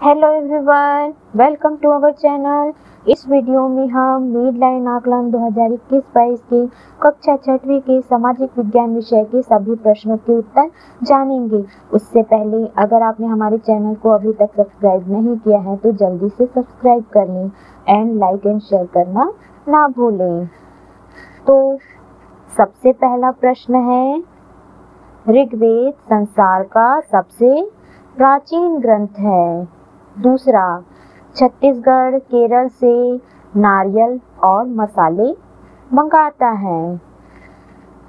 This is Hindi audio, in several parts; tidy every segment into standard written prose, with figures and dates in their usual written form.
Hello everyone, welcome to our channel. इस वीडियो में हम मिड लाइन आकलन 2021-22 के कक्षा 6वीं के सामाजिक विज्ञान विषय के सभी प्रश्नों के उत्तर जानेंगे। उससे पहले अगर आपने हमारे चैनल को अभी तक सब्सक्राइब नहीं किया है तो जल्दी से सब्सक्राइब कर लें एंड लाइक एंड शेयर करना ना भूलें। तो सबसे पहला प्रश्न है, ऋग्वेद संसार का सबसे प्राचीन ग्रंथ है। दूसरा, छत्तीसगढ़ केरल से नारियल और मसाले मंगाता है।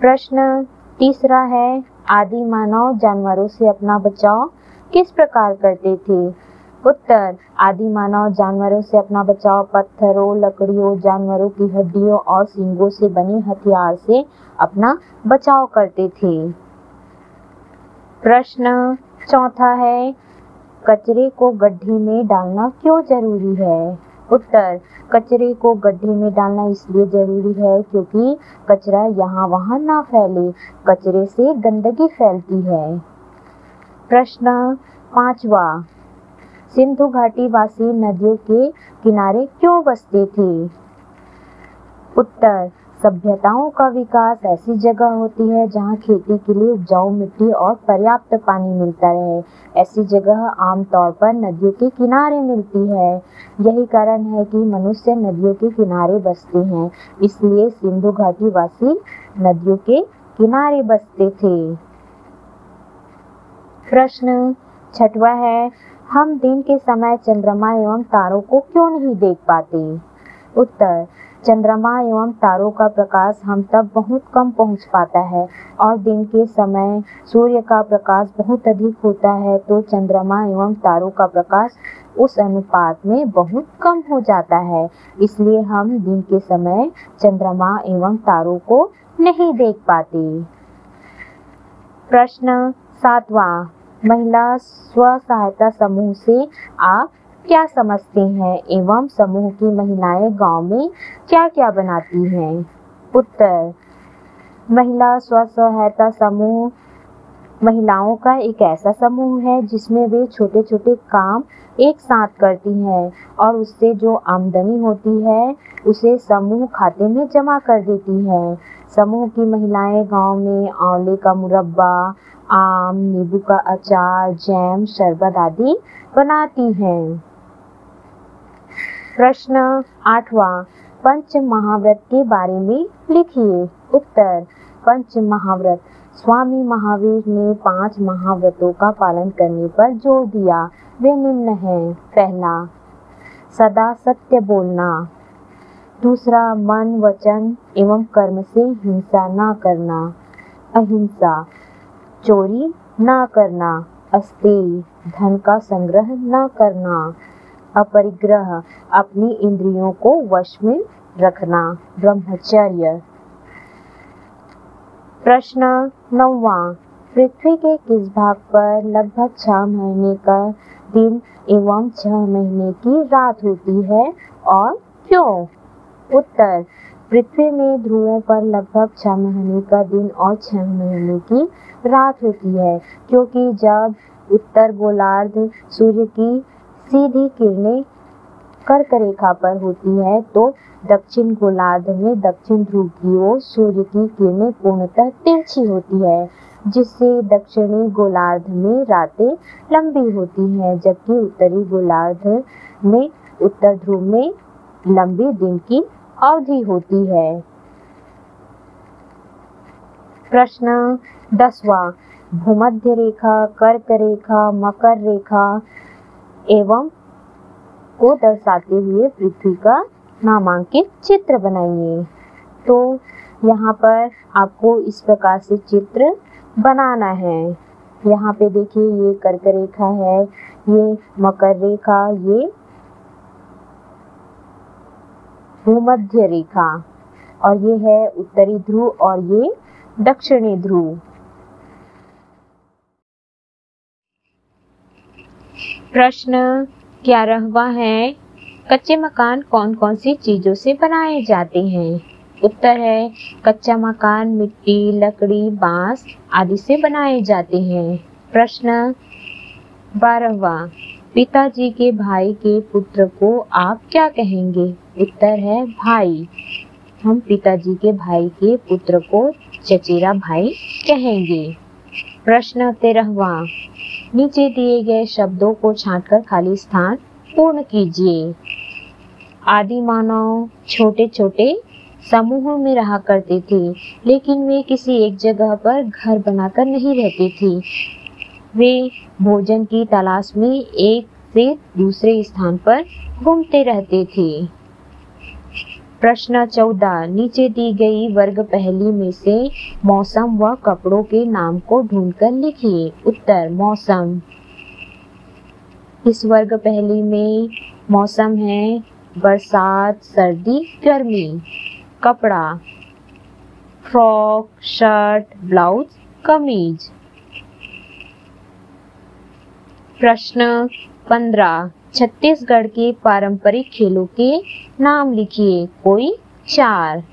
प्रश्न तीसरा है, आदि मानव जानवरों से अपना बचाव किस प्रकार करते थे। उत्तर, आदि मानव जानवरों से अपना बचाव पत्थरों, लकड़ियों, जानवरों की हड्डियों और सींगों से बने हथियार से अपना बचाव करते थे। प्रश्न चौथा है, कचरे को गड्ढे में डालना क्यों जरूरी है। उत्तर, कचरे को गड्ढे में डालना इसलिए जरूरी है क्योंकि कचरा यहाँ वहाँ ना फैले, कचरे से गंदगी फैलती है। प्रश्न पांचवा, सिंधु घाटी वासी नदियों के किनारे क्यों बसते थे। उत्तर, सभ्यताओं का विकास ऐसी जगह होती है जहां खेती के लिए उपजाऊ मिट्टी और पर्याप्त पानी मिलता रहे। ऐसी जगह आमतौर पर नदियों के किनारे मिलती है। यही कारण है कि मनुष्य नदियों के किनारे बसते हैं, इसलिए सिंधु घाटी वासी नदियों के किनारे बसते थे। प्रश्न छठवा है, हम दिन के समय चंद्रमा एवं तारों को क्यों नहीं देख पाते। उत्तर, चंद्रमा एवं तारों का प्रकाश हम तक बहुत कम पहुंच पाता है और दिन के समय सूर्य का प्रकाश बहुत अधिक होता है, तो चंद्रमा एवं तारों का प्रकाश उस अनुपात में बहुत कम हो जाता है। इसलिए हम दिन के समय चंद्रमा एवं तारों को नहीं देख पाते। प्रश्न सातवां, महिला स्व सहायता समूह से आप क्या समझते हैं एवं समूह की महिलाएं गांव में क्या क्या बनाती हैं। उत्तर, महिला स्व सहायता समूह महिलाओं का एक ऐसा समूह है जिसमें वे छोटे छोटे काम एक साथ करती हैं और उससे जो आमदनी होती है उसे समूह खाते में जमा कर देती है। समूह की महिलाएं गांव में आंवले का मुरब्बा, आम, नींबू का अचार, जैम, शरबत आदि बनाती हैं। प्रश्न आठवां, पंच महाव्रत के बारे में लिखिए। उत्तर, पंच महाव्रत, स्वामी महावीर ने 5 महाव्रतों का पालन करने पर जोर दिया। वे निम्न हैं। पहला, सदा सत्य बोलना। दूसरा, मन, वचन एवं कर्म से हिंसा न करना। अहिंसा, चोरी न करना। अस्तेय, धन का संग्रह न करना। अपरिग्रह, अपनी इंद्रियों को वश में रखना। ब्रह्मचर्य। प्रश्न नौवां, पृथ्वी के किस भाग पर लगभग 6 महीने का दिन एवं 6 महीने की रात होती है और क्यों। उत्तर, पृथ्वी में ध्रुवों पर लगभग 6 महीने का दिन और 6 महीने की रात होती है, क्योंकि जब उत्तर गोलार्ध सूर्य की सीधी किरणें कर्क रेखा पर होती है तो दक्षिण गोलार्ध में दक्षिण ध्रुव की ओर सूर्य की किरणें पूर्णतः तिरछी होती है, जिससे दक्षिणी गोलार्ध में रातें लंबी होती हैं, जबकि उत्तरी गोलार्ध में उत्तर ध्रुव में लंबी दिन की अवधि होती है। प्रश्न 10वां, भूमध्य रेखा, कर्क रेखा, मकर रेखा एवं को दर्शाते हुए पृथ्वी का नामांकित चित्र बनाइए। तो यहाँ पर आपको इस प्रकार से चित्र बनाना है। यहाँ पे देखिए, ये कर्क रेखा है, ये मकर रेखा, ये भूमध्य रेखा और ये है उत्तरी ध्रुव और ये दक्षिणी ध्रुव। प्रश्न 11वां है, कच्चे मकान कौन कौन सी चीजों से बनाए जाते हैं। उत्तर है, कच्चा मकान मिट्टी, लकड़ी, बांस आदि से बनाए जाते हैं। प्रश्न 12वां, पिताजी के भाई के पुत्र को आप क्या कहेंगे? उत्तर है भाई। हम पिताजी के भाई के पुत्र को चचेरा भाई कहेंगे। प्रश्न 13वां, नीचे दिए गए शब्दों को छांटकर खाली स्थान पूर्ण कीजिए। आदि मानव छोटे छोटे समूहों में रहा करते थे, लेकिन वे किसी एक जगह पर घर बनाकर नहीं रहते थे। वे भोजन की तलाश में एक से दूसरे स्थान पर घूमते रहते थे। प्रश्न 14, नीचे दी गई वर्ग पहेली में से मौसम व कपड़ों के नाम को ढूंढकर लिखिए। उत्तर मौसम। इस वर्ग पहेली में मौसम है बरसात, सर्दी, गर्मी। कपड़ा फ्रॉक, शर्ट, ब्लाउज, कमीज। प्रश्न 15, छत्तीसगढ़ के पारंपरिक खेलों के नाम लिखिए, कोई 4।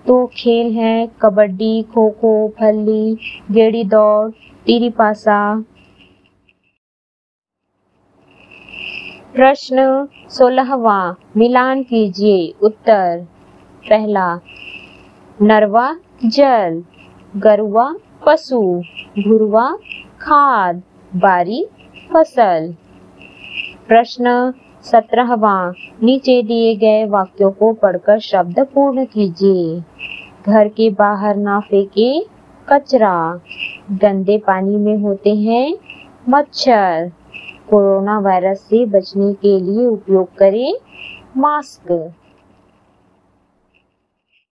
तो खेल हैं कबड्डी, खो खो, फल्ली, गेड़ी दौड़, तीरी पासा। प्रश्न 16वां, मिलान कीजिए। उत्तर पहला, नरवा जल, गरुआ पशु, घुरवा खाद, बारी फसल। प्रश्न 17वां, नीचे दिए गए वाक्यों को पढ़कर शब्द पूर्ण कीजिए। घर के बाहर ना फेंके कचरा, गंदे पानी में होते हैं मच्छर, कोरोना वायरस से बचने के लिए उपयोग करें मास्क।